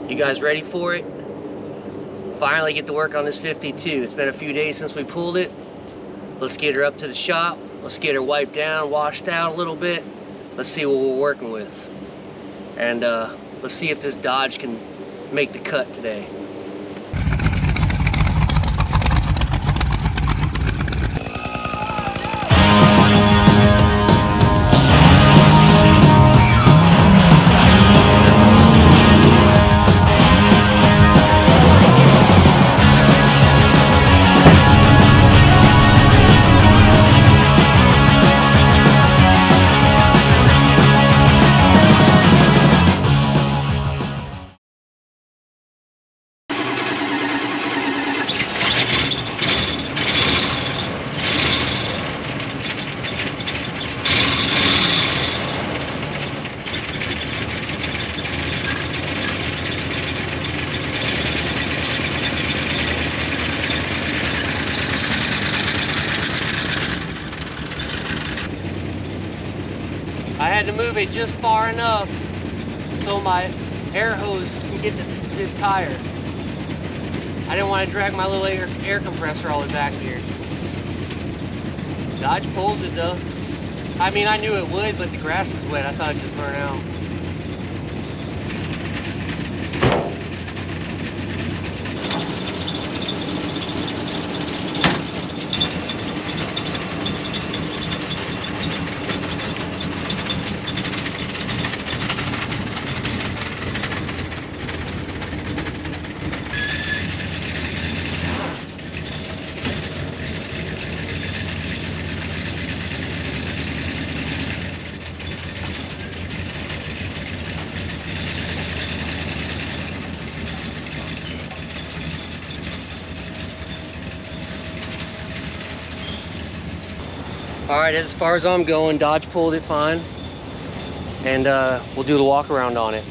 You guys ready for it? Finally get to work on this 52. It's been a few days since we pulled it. Let's get her up to the shop. Let's get her wiped down, washed out a little bit. Let's see what we're working with. And let's see if this Dodge can make the cut today. I had to move it just far enough so my air hose can get to this tire. I didn't want to drag my little air compressor all the way back here. Dodge pulls it though. I mean, I knew it would, but the grass is wet. I thought it'd just burn out. All right, as far as I'm going, Dodge pulled it fine. And we'll do the walk around on it.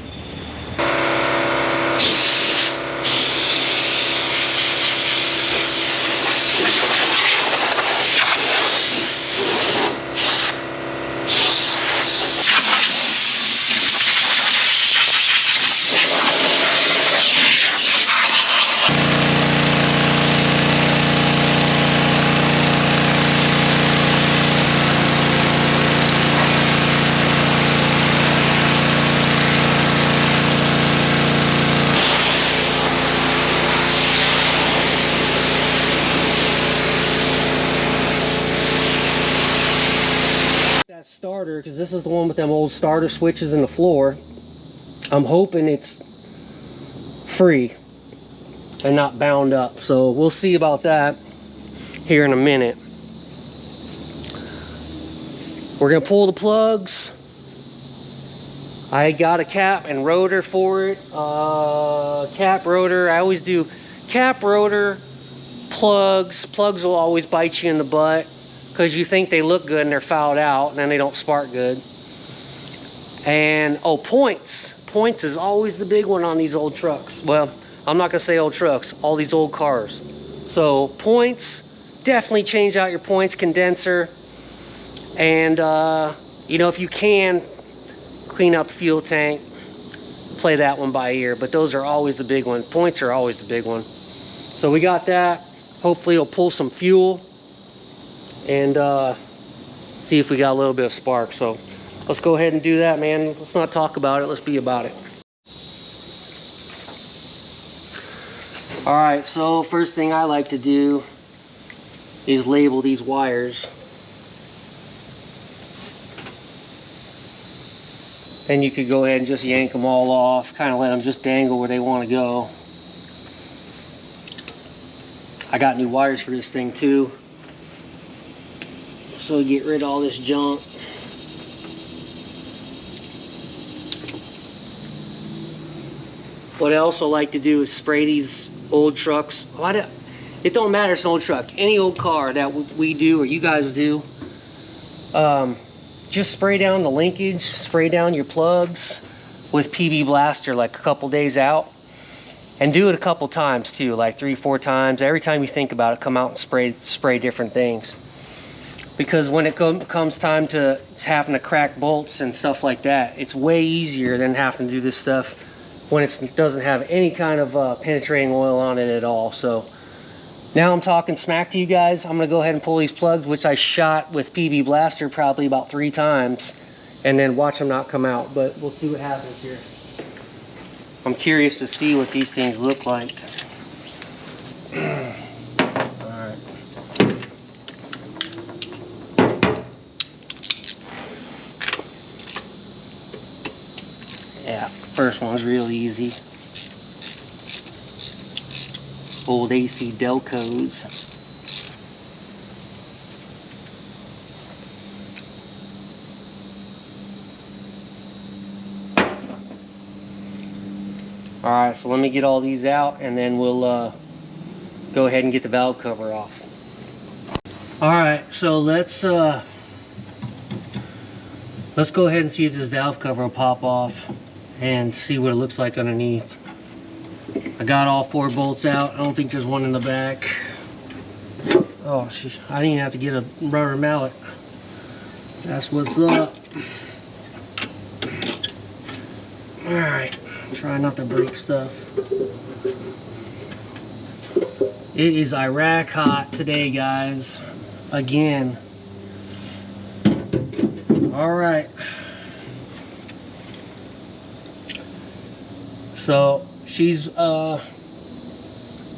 Starter, because this is the one with them old starter switches in the floor. I'm hoping it's free and not bound up, so we'll see about that here in a minute. We're gonna pull the plugs. I got a cap and rotor for it. Cap, rotor. I always do cap, rotor, plugs. Plugs will always bite you in the butt, because you think they look good and they're fouled out and then they don't spark good. And oh, points. Points is always the big one on these old trucks. Well, I'm not gonna say old trucks, all these old cars. So points, definitely change out your points condenser. And you know, if you can, clean up the fuel tank, play that one by ear. But those are always the big ones. Points are always the big one. So we got that. Hopefully it'll pull some fuel and see if we got a little bit of spark. So let's go ahead and do that, man. Let's not talk about it, let's be about it. All right, so first thing I like to do is label these wires. And you could go ahead and just yank them all off, kind of let them just dangle where they want to go. I got new wires for this thing too, so get rid of all this junk. What I also like to do is spray these old trucks. It don't matter, it's an old truck. Any old car that we do or you guys do, just spray down the linkage, spray down your plugs with PB Blaster like a couple days out. And do it a couple times too, like 3-4 times. Every time you think about it, come out and spray different things. Because when it comes time to having to crack bolts and stuff like that, it's way easier than having to do this stuff when it doesn't have any kind of penetrating oil on it at all. So now I'm talking smack to you guys. I'm gonna go ahead and pull these plugs, which I shot with PB Blaster probably about 3 times, and then watch them not come out, but we'll see what happens here. I'm curious to see what these things look like. Alright. Yeah, first one's real easy. Old AC Delcos. All right, so let me get all these out, and then we'll go ahead and get the valve cover off. All right, so let's go ahead and see if this valve cover will pop off and see what it looks like underneath. I got all 4 bolts out. I don't think there's one in the back. Oh, I didn't even have to get a rubber mallet. That's what's up. All right, try not to break stuff. It is Iraq hot today, guys. Again. All right. So she's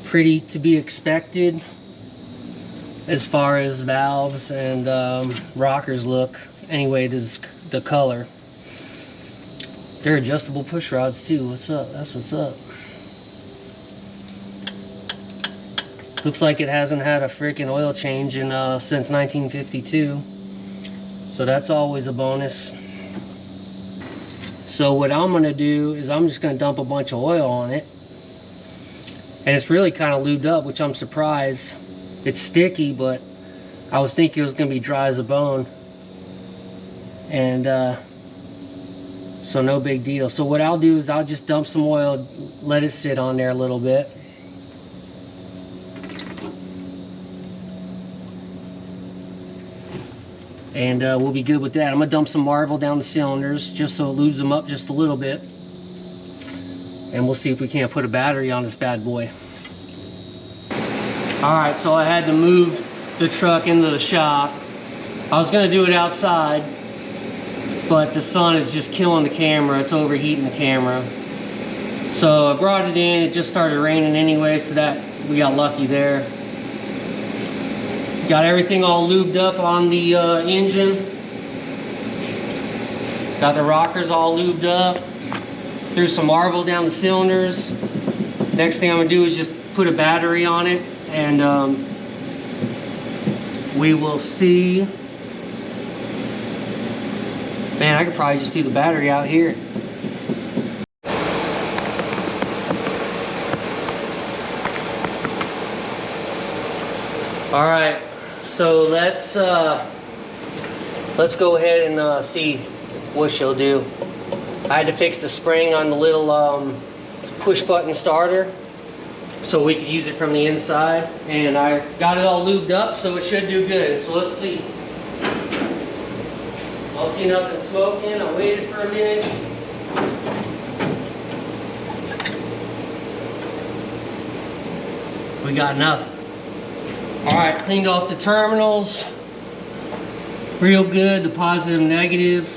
pretty to be expected as far as valves and rockers look. Anyway, this the color. They're adjustable push rods too. What's up? That's what's up. Looks like it hasn't had a freaking oil change in since 1952. So that's always a bonus. So what I'm gonna do is I'm just gonna dump a bunch of oil on it. And it's really kind of lubed up, which I'm surprised. It's sticky, but I was thinking it was gonna be dry as a bone. And so no big deal. So what I'll do is I'll just dump some oil, let it sit on there a little bit. And we'll be good with that. I'm gonna dump some Marvel down the cylinders just so it lubes them up just a little bit. And we'll see if we can't put a battery on this bad boy. All right, so I had to move the truck into the shop. I was gonna do it outside, but the sun is just killing the camera. It's overheating the camera. So I brought it in. It just started raining anyway, so that we got lucky there. Got everything all lubed up on the engine. Got the rockers all lubed up. Threw some Marvel down the cylinders. Next thing I'm gonna do is just put a battery on it, and we will see. Man, I could probably just do the battery out here. All right, so let's go ahead and see what she'll do. I had to fix the spring on the little push button starter so we could use it from the inside, and I got it all lubed up, so it should do good. So let's see. I don't see nothing smoking. I waited for a minute. We got nothing. All right, cleaned off the terminals. Real good, the positive and negative.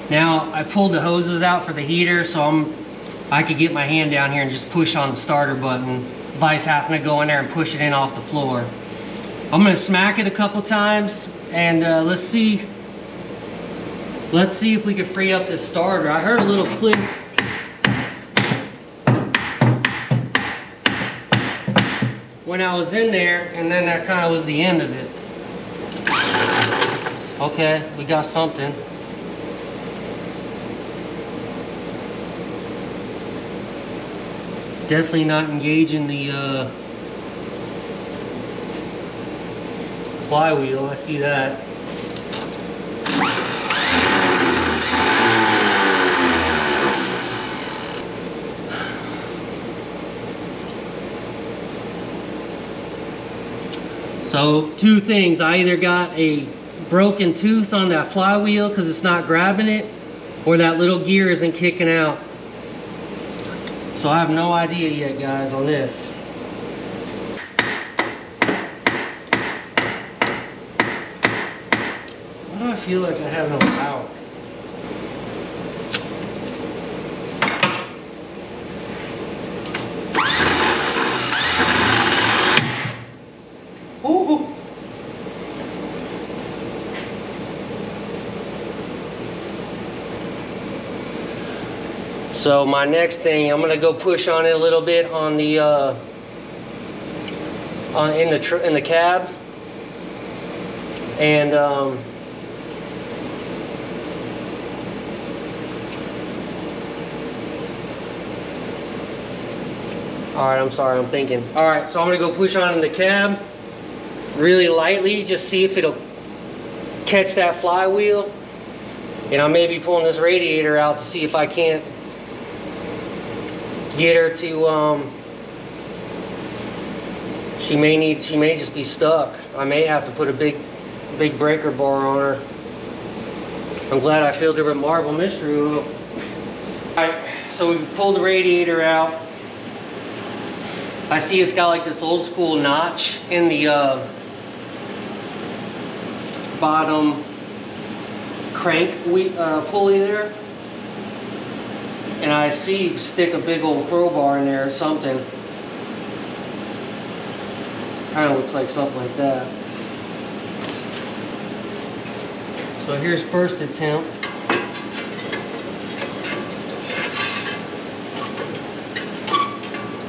Now I pulled the hoses out for the heater, so I could get my hand down here and just push on the starter button, vice having to go in there and push it in off the floor. I'm gonna smack it a couple times, and let's see if we can free up this starter. I heard a little click. When I was in there, and then that kind of was the end of it. Okay, we got something. Definitely not engaging the flywheel. I see that. So two things. I either got a broken tooth on that flywheel because it's not grabbing it, or that little gear isn't kicking out. So I have no idea yet, guys, on this. Why do I feel like I have no power? Ooh. So my next thing, I'm gonna go push on it a little bit on the in the cab, and all right, I'm sorry, I'm thinking. All right, so I'm gonna go push on in the cab really lightly, just see if it'll catch that flywheel, and I may be pulling this radiator out to see if I can't get her to, she may just be stuck. I may have to put a big breaker bar on her. I'm glad I filled her with marble mystery oil. Alright, so we pulled the radiator out. I see it's got like this old school notch in the bottom crank pulley there. And I see you stick a big old crowbar in there or something. Kind of looks like something like that. So here's first attempt.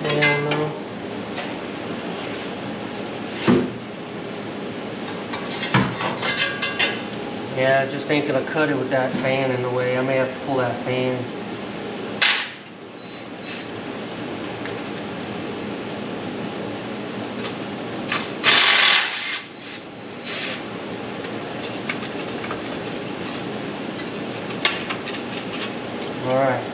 And yeah, I just ain't gonna cut it with that fan in the way. I may have to pull that fan. Alright,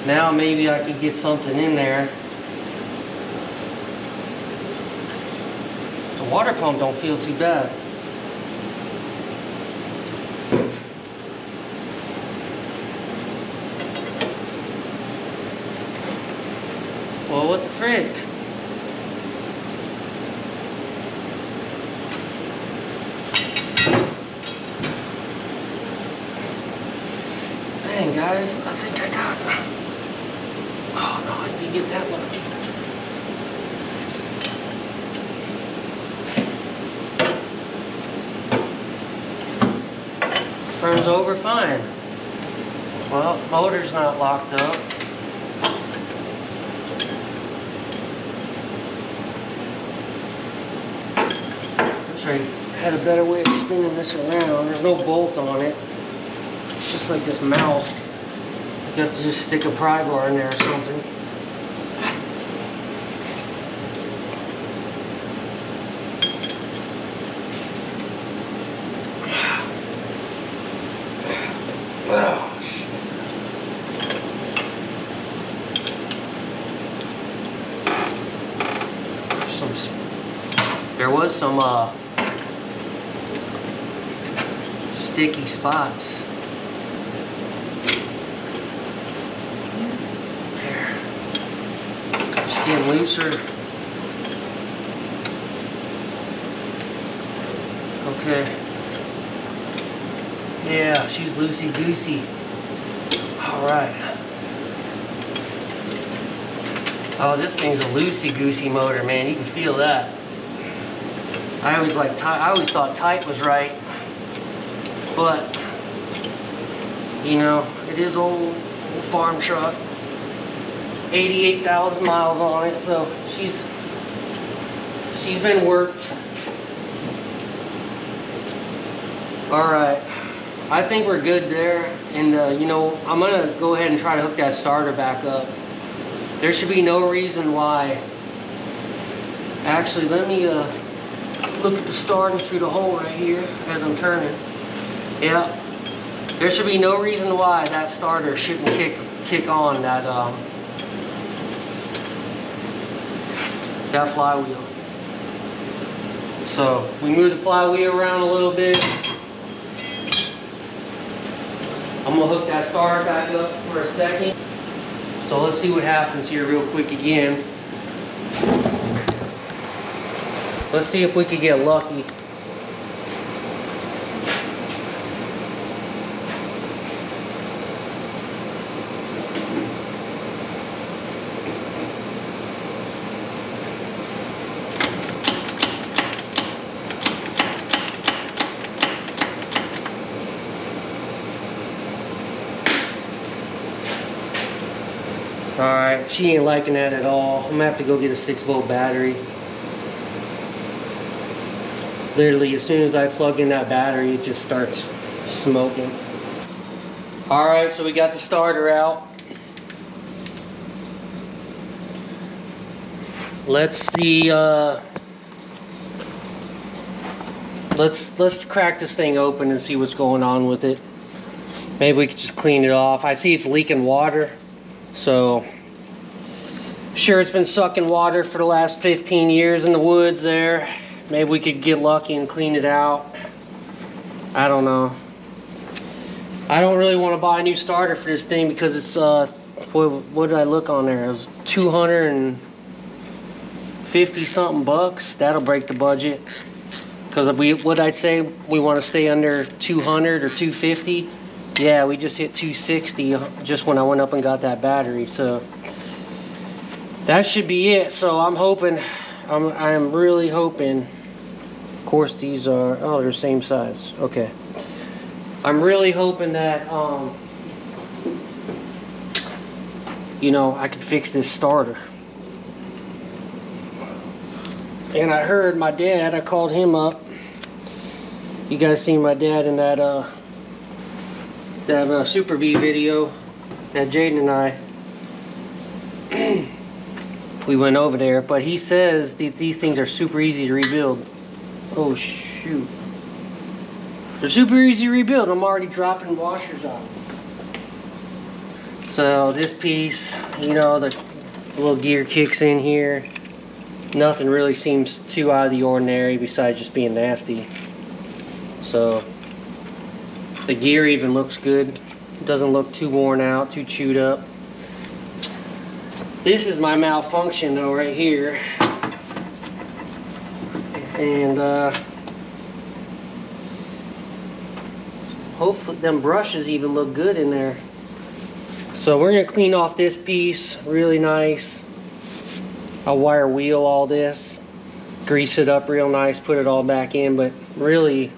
now maybe I can get something in there. The water pump don't feel too bad. Well, what the frick? Guys, I think I got it. Oh no, I didn't get that lucky. Turns over fine. Well, motor's not locked up. Wish I had a better way of spinning this around. There's no bolt on it. It's just like this mouth. You have to just stick a pry bar in there or something. Oh, shit. There was some sticky spots. Getting looser. Okay. Yeah, she's loosey-goosey. Alright. Oh, this thing's a loosey-goosey motor, man. You can feel that. I always thought tight was right. But, you know, it is old farm truck. 88,000 miles on it, so she's been worked. All right, I think we're good there, and you know, I'm gonna go ahead and try to hook that starter back up. There should be no reason why. Actually, let me look at the starter through the hole right here as I'm turning. Yeah, there should be no reason why that starter shouldn't kick on that that flywheel. So we move the flywheel around a little bit. I'm gonna hook that starter back up for a second. So let's see what happens here real quick again. Let's see if we could get lucky. Alright, she ain't liking that at all. I'm gonna have to go get a 6-volt battery. Literally, as soon as I plug in that battery, it just starts smoking. Alright, so we got the starter out. Let's see, let's crack this thing open and see what's going on with it. Maybe we could just clean it off. I see it's leaking water. So, sure, it's been sucking water for the last 15 years in the woods there. Maybe we could get lucky and clean it out. I don't know. I don't really want to buy a new starter for this thing because it's, what did I look on there? It was 250 something bucks. That'll break the budget. Because what I say, we want to stay under 200 or 250. Yeah, we just hit 260 just when I went up and got that battery, so that should be it. So I'm hoping, I'm really hoping, of course these are, oh, they're the same size, okay. I'm really hoping that, you know, I can fix this starter. And I heard my dad, I called him up. You guys seen my dad in that, Super B video that Jaden and I we went over there, but he says that these things are super easy to rebuild. Oh shoot, they're super easy to rebuild. I'm already dropping washers on. So this piece, you know, the little gear kicks in here. Nothing really seems too out of the ordinary besides just being nasty. So the gear even looks good. It doesn't look too worn out, too chewed up. This is my malfunction though right here. And hopefully them brushes even look good in there. So we're gonna clean off this piece really nice. I'll wire wheel all this, grease it up real nice, put it all back in, but really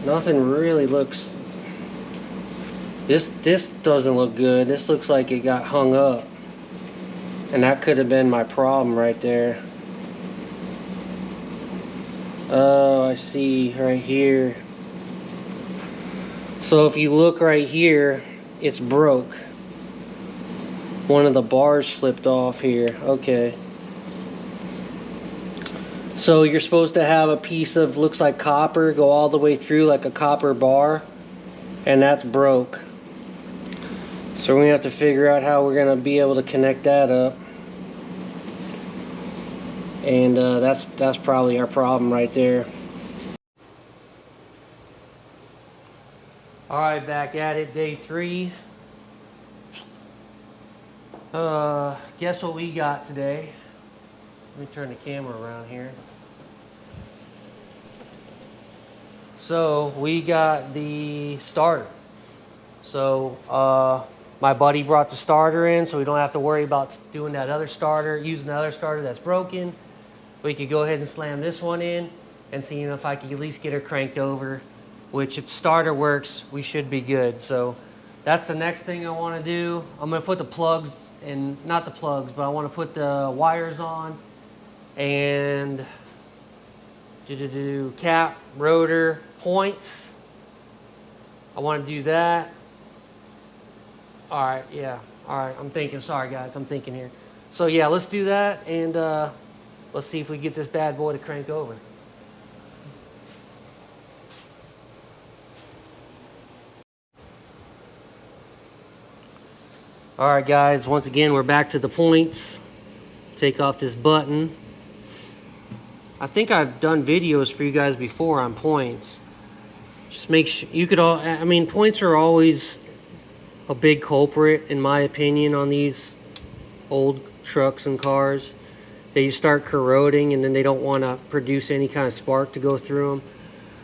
nothing really looks, this doesn't look good. This looks like it got hung up, and that could have been my problem right there. Oh, I see right here. So if you look right here, it's broke. One of the bars slipped off here. Okay. So you're supposed to have a piece of, looks like copper, go all the way through like a copper bar, and that's broke. So we're gonna have to figure out how we're gonna be able to connect that up. And that's probably our problem right there. All right, back at it, day 3. Guess what we got today? Let me turn the camera around here. So we got the starter. So my buddy brought the starter in, so we don't have to worry about doing that other starter, using the other starter that's broken. We could go ahead and slam this one in and see if I could at least get her cranked over, which if the starter works, we should be good. So that's the next thing I want to do. I'm going to put the plugs, and not the plugs, but I want to put the wires on, and cap, rotor, points. I want to do that. All right, yeah. All right, I'm thinking. Sorry, guys, I'm thinking here. So yeah, let's do that, and let's see if we get this bad boy to crank over. All right, guys, once again, we're back to the points. Take off this button. I think I've done videos for you guys before on points. Just make sure you could all. I mean, points are always a big culprit, in my opinion, on these old trucks and cars. They start corroding, and then they don't want to produce any kind of spark to go through them.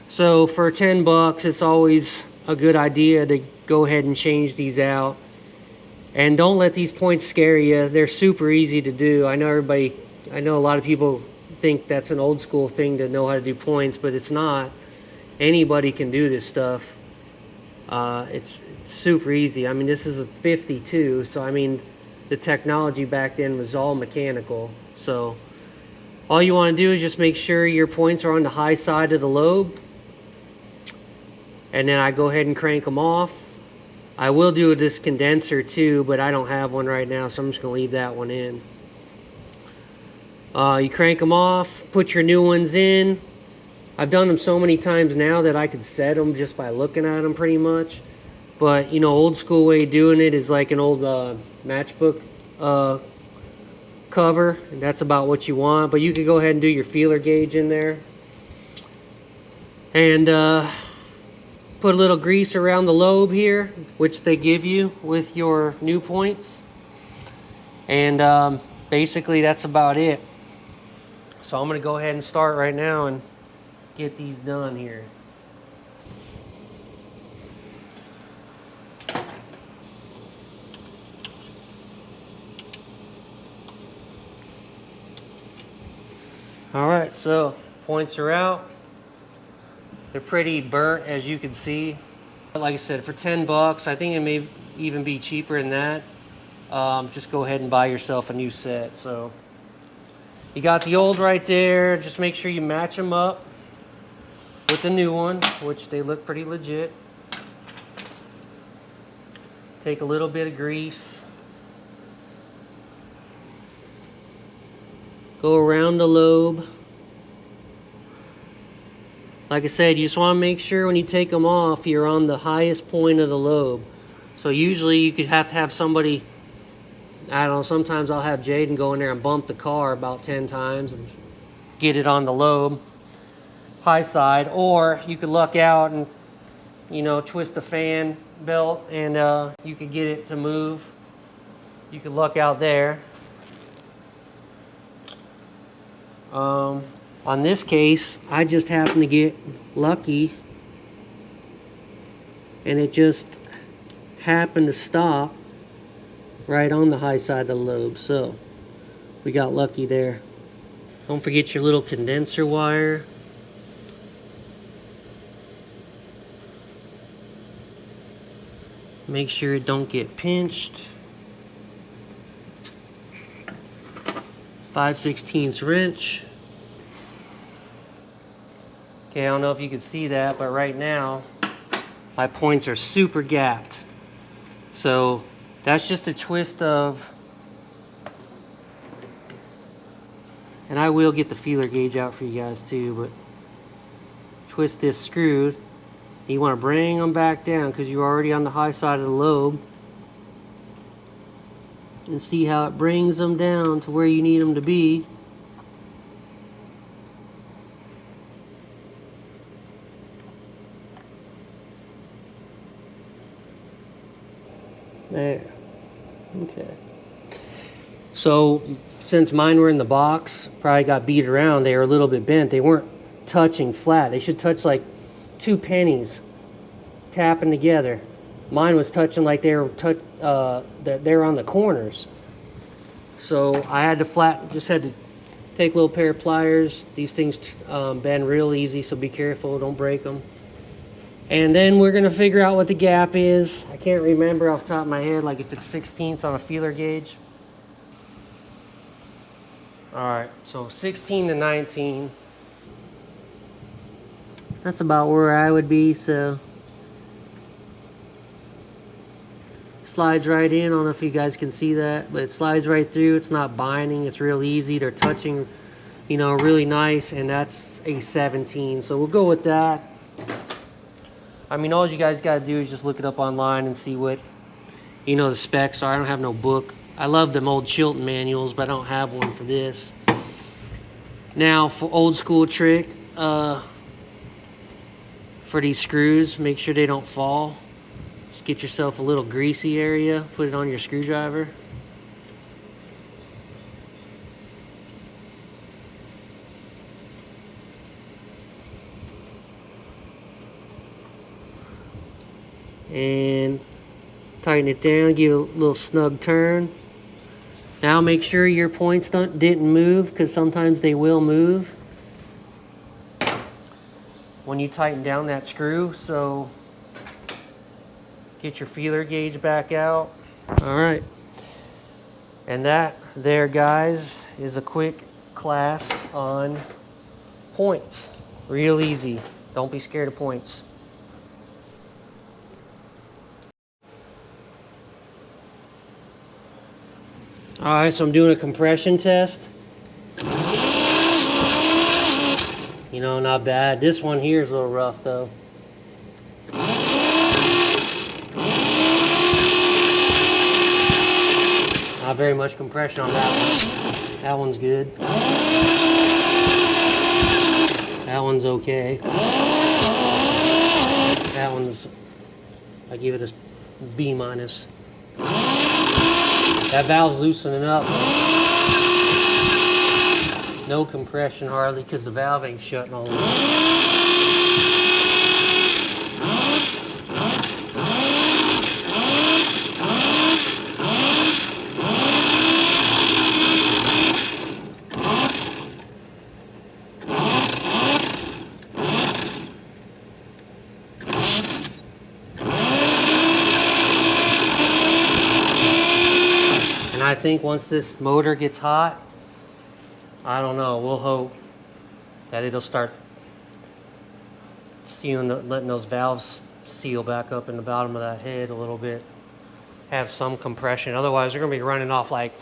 So for 10 bucks, it's always a good idea to go ahead and change these out. And don't let these points scare you. They're super easy to do. I know a lot of people think that's an old school thing to know how to do points, but it's not. Anybody can do this stuff. It's super easy. I mean, this is a 52, so I mean, the technology back then was all mechanical. So all you want to do is just make sure your points are on the high side of the lobe. And then I go ahead and crank them off. I will do this condenser too, but I don't have one right now, so I'm just going to leave that one in. You crank them off, put your new ones in. I've done them so many times now that I could set them just by looking at them pretty much. But, you know, old school way of doing it is like an old matchbook cover, and that's about what you want. But you could go ahead and do your feeler gauge in there. And put a little grease around the lobe here, which they give you with your new points. And basically that's about it. So I'm going to go ahead and start right now and get these done here. All right, so points are out. They're pretty burnt, as you can see. Like I said, for 10 bucks, I think it may even be cheaper than that. Just go ahead and buy yourself a new set. So you got the old right there. Just make sure you match them up with the new one, which they look pretty legit. Take a little bit of grease. Go around the lobe. Like I said, you just want to make sure when you take them off, you're on the highest point of the lobe. So usually you could have to have somebody, I don't know, sometimes I'll have Jaden go in there and bump the car about 10 times and get it on the lobe, high side. Or you could luck out and, you know, twist the fan belt and you could get it to move. You could luck out there. On this case, I just happened to get lucky and it just happened to stop right on the high side of the lobe. So we got lucky there. Don't forget your little condenser wire. Make sure it don't get pinched. 5/16 wrench. Okay, I don't know if you can see that, but right now my points are super gapped. So that's just a twist of, and I will get the feeler gauge out for you guys too, but twist this screw. You want to bring them back down because you're already on the high side of the lobe. And see how it brings them down to where you need them to be. There. Okay. So since mine were in the box, probably got beat around, they were a little bit bent. They weren't touching flat. They should touch like 2 pennies tapping together. Mine was touching like they were they're on the corners. So I had to just had to take a little pair of pliers. These things bend real easy, so be careful, don't break them. And then we're gonna figure out what the gap is. I can't remember off the top of my head, like if it's 16ths on a feeler gauge. All right, so 16 to 19. That's about where I would be, so. Slides right in. I don't know if you guys can see that, but it slides right through. It's not binding. It's real easy. They're touching, you know, really nice, and that's a 17. So we'll go with that. I mean, all you guys got to do is just look it up online and see what, you know, the specs are. I don't have no book. I love them old Chilton manuals, but I don't have one for this. Now, for old school trick, for for these screws. Make sure they don't fall. Just get yourself a little greasy area, put it on your screwdriver. And tighten it down, give it a little snug turn. Now make sure your points didn't move, because sometimes they will move when you tighten down that screw. So get your feeler gauge back out. All right, and that there, guys, is a quick class on points. Real easy. Don't be scared of points. All right, so I'm doing a compression test. You know, not bad. This one here is a little rough, though. Not very much compression on that one. That one's good. That one's okay. That one's, I give it a B minus. That valve's loosening up. No compression hardly, because the valve ain't shutting all the way. I think once this motor gets hot, I don't know, we'll hope that it'll start sealing, letting those valves seal back up in the bottom of that head a little bit, have some compression. Otherwise, they're gonna be running off like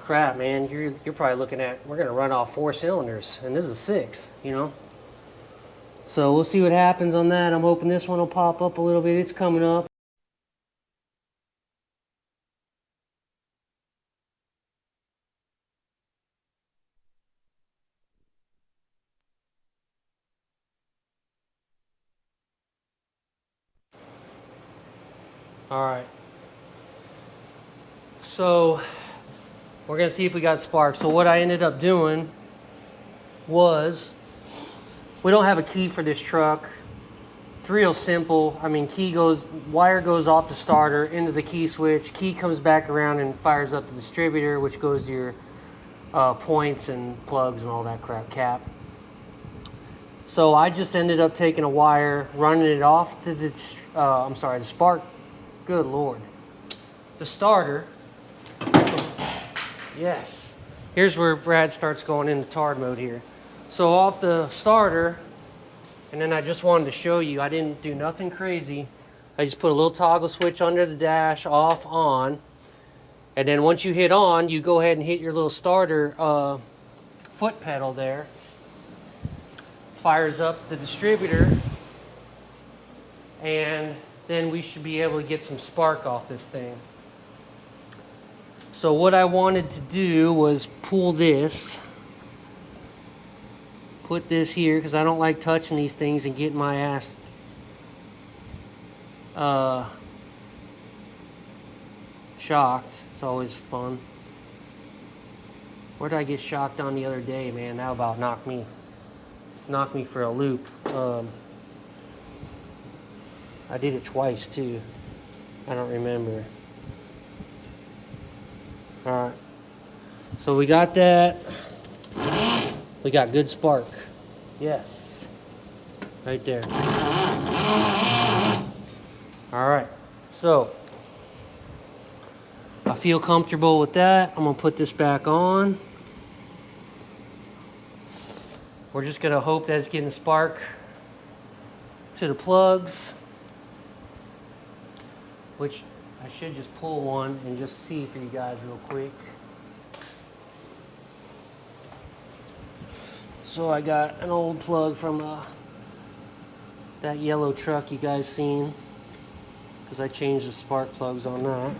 crap, man. You're probably looking at, we're gonna run off 4 cylinders, and this is 6, you know? So we'll see what happens on that. I'm hoping this one will pop up a little bit. It's coming up. All right, so we're gonna see if we got sparks. So what I ended up doing was, we don't have a key for this truck. It's real simple. I mean, wire goes off the starter into the key switch. Key comes back around and fires up the distributor, which goes to your points and plugs and all that crap, cap. So I just ended up taking a wire, running it off to the spark. Good Lord. The starter. Yes. Here's where Brad starts going into tard mode here. So off the starter, and then I just wanted to show you, I didn't do nothing crazy. I just put a little toggle switch under the dash, off, on. And then once you hit on, you go ahead and hit your little starter foot pedal there. Fires up the distributor, and then we should be able to get some spark off this thing. So what I wanted to do was pull this, put this here, because I don't like touching these things and getting my ass shocked. It's always fun. Where did I get shocked on the other day, man? That about knocked me for a loop. I did it twice too. I don't remember. All right. So we got that. We got good spark. Yes. Right there. All right. So I feel comfortable with that. I'm gonna put this back on. We're just gonna hope that it's getting spark to the plugs, which I should just pull one and just see for you guys real quick. So I got an old plug from that yellow truck you guys seen, because I changed the spark plugs on that.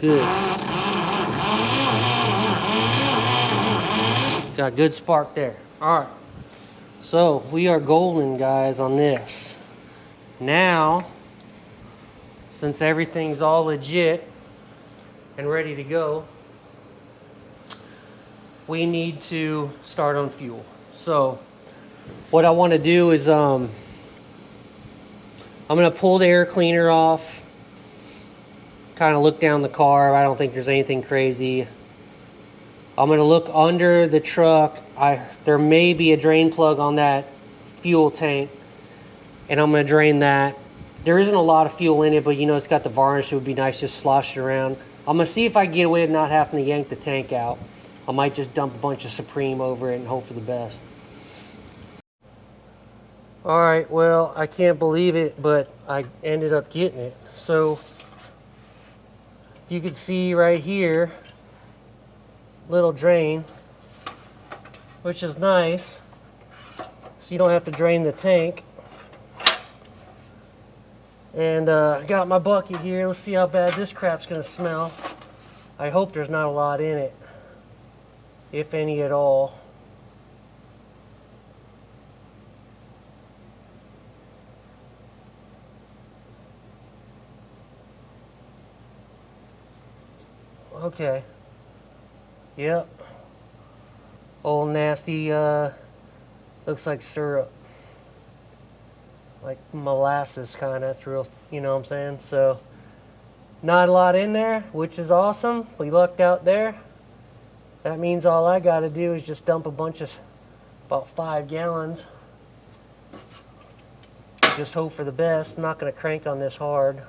Good. Got a good spark there. All right. So we are golden, guys, on this. Now, since everything's all legit and ready to go, we need to start on fuel. So what I want to do is I'm going to pull the air cleaner off, kind of look down the car. I don't think there's anything crazy. I'm going to look under the truck. There may be a drain plug on that fuel tank, and I'm going to drain that. There isn't a lot of fuel in it, but you know, it's got the varnish. It would be nice just slosh it around. I'm going to see if I can get away with not having to yank the tank out. I might just dump a bunch of Supreme over it and hope for the best. All right, well, I can't believe it, but I ended up getting it. So you can see right here, little drain, which is nice. So you don't have to drain the tank. And I got my bucket here. Let's see how bad this crap's gonna smell. I hope there's not a lot in it, if any at all. Okay. Yep. Old nasty, looks like syrup. Like molasses kind of, through, you know what I'm saying? So, not a lot in there, which is awesome. We lucked out there. That means all I got to do is just dump a bunch of, about 5 gallons. Just hope for the best. I'm not going to crank on this hard.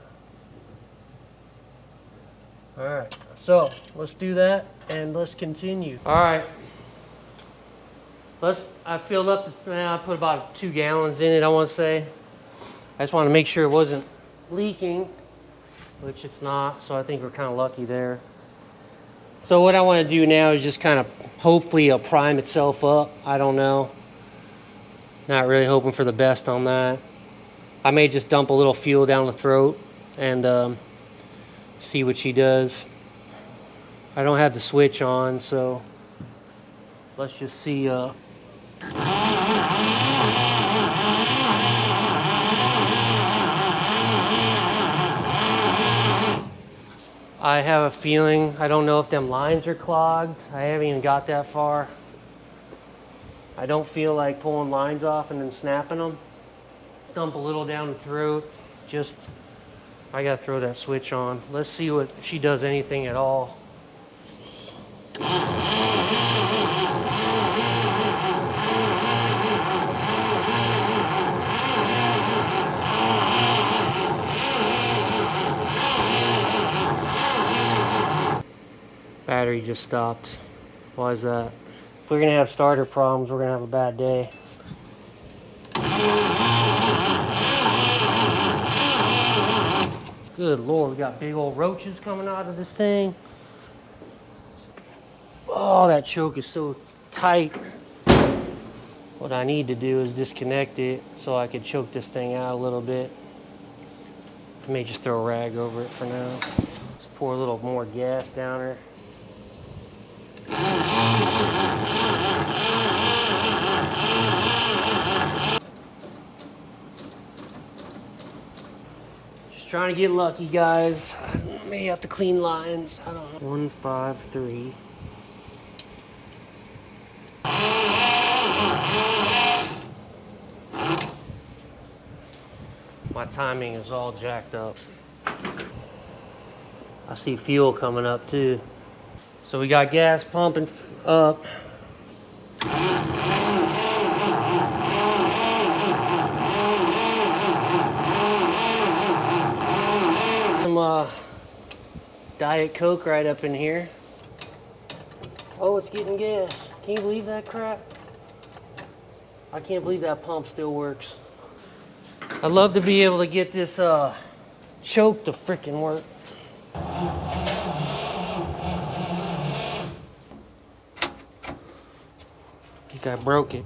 Alright, so let's do that and let's continue. Alright. I filled up, I put about 2 gallons in it, I want to say. I just want to make sure it wasn't leaking, which it's not, so I think we're kind of lucky there. So what I want to do now is just kind of, hopefully it'll prime itself up. I don't know. Not really hoping for the best on that. I may just dump a little fuel down the throat and see what she does. I don't have the switch on, so let's just see. I have a feeling, I don't know if them lines are clogged. I haven't even got that far. I don't feel like pulling lines off and then snapping them. Dump a little down the throat. Just, I gotta throw that switch on. Let's see if she does anything at all. Battery just stopped. Why is that? If we're gonna have starter problems, we're gonna have a bad day. Good Lord, we got big old roaches coming out of this thing. Oh, that choke is so tight. What I need to do is disconnect it so I can choke this thing out a little bit. I may just throw a rag over it for now. Just pour a little more gas down her. Just trying to get lucky, guys. I may have to clean lines. I don't know. 153. My timing is all jacked up. I see fuel coming up too. So we got gas pumping up. Some Diet Coke right up in here. Oh, it's getting gas. Can you believe that crap? I can't believe that pump still works. I'd love to be able to get this choke to frickin' work. I think I broke it.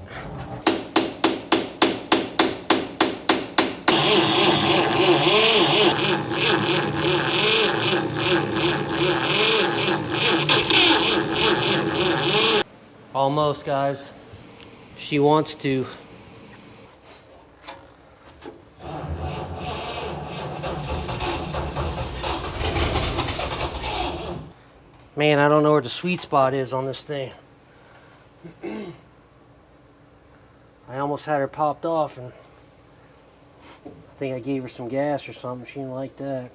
Almost, guys. She wants to. Man, I don't know where the sweet spot is on this thing. I almost had her popped off, and I think I gave her some gas or something. She didn't like that.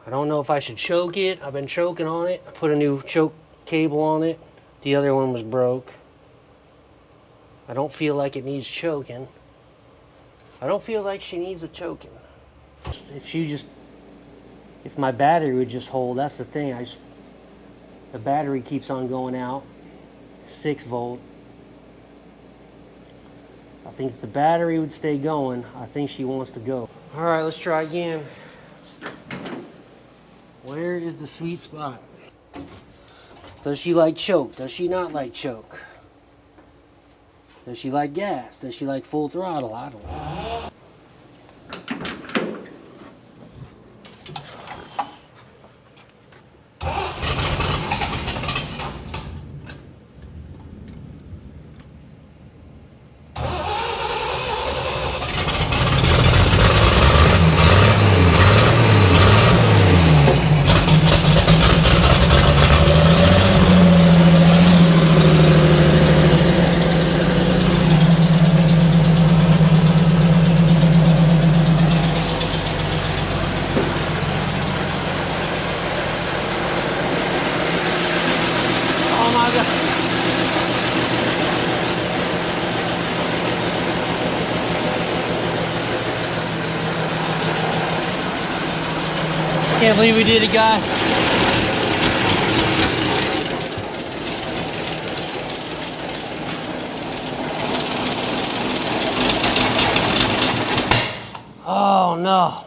I don't know if I should choke it. I've been choking on it. I put a new choke cable on it. The other one was broke. I don't feel like it needs choking. I don't feel like she needs a choking. If my battery would just hold, that's the thing. The battery keeps on going out, 6 volt. I think if the battery would stay going, I think she wants to go. All right, let's try again. Where is the sweet spot? Does she like choke? Does she not like choke? Does she like gas? Does she like full throttle? I don't know. Can't believe we did it, guys. Oh no.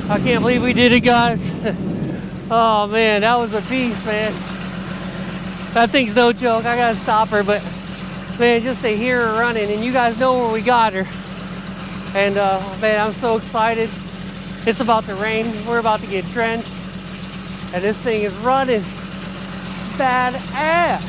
I can't believe we did it, guys. Oh man, that was a beast, man. That thing's no joke. I gotta stop her, but man, just to hear her running, and you guys know where we got her. And man, I'm so excited. It's about to rain. We're about to get drenched, and this thing is running badass.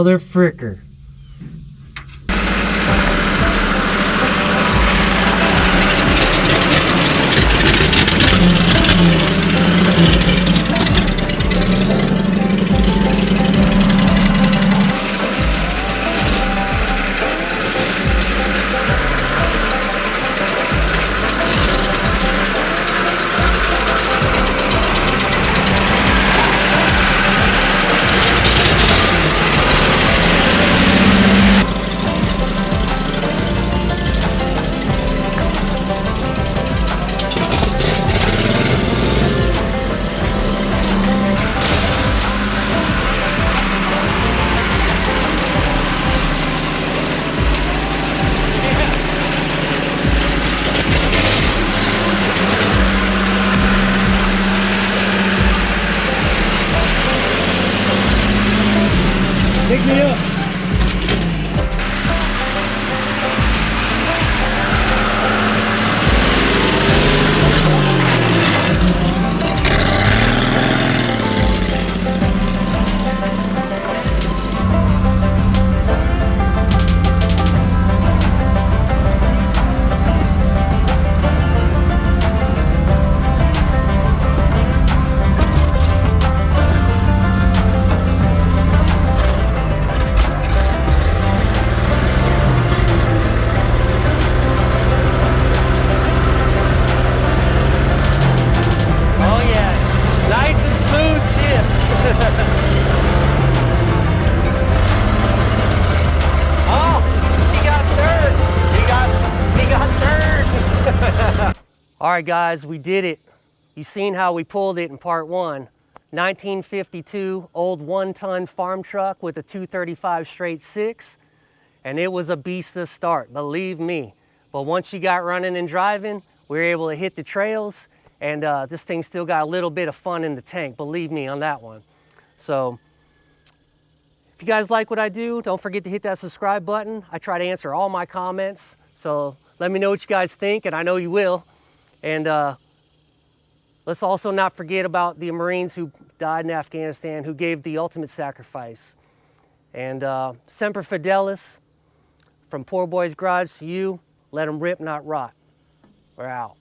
Mother fricker. Pick me up. All right, guys, we did it. You seen how we pulled it in part one. 1952 old 1-ton farm truck with a 235 straight 6, and it was a beast to start, believe me. But once you got running and driving, we were able to hit the trails, and this thing still got a little bit of fun in the tank, believe me on that one. So if you guys like what I do, don't forget to hit that subscribe button. I try to answer all my comments, so let me know what you guys think, and I know you will. And let's also not forget about the Marines who died in Afghanistan, who gave the ultimate sacrifice. And Semper Fidelis, from Poor Boy's Garage to you, let them rip, not rot. We're out.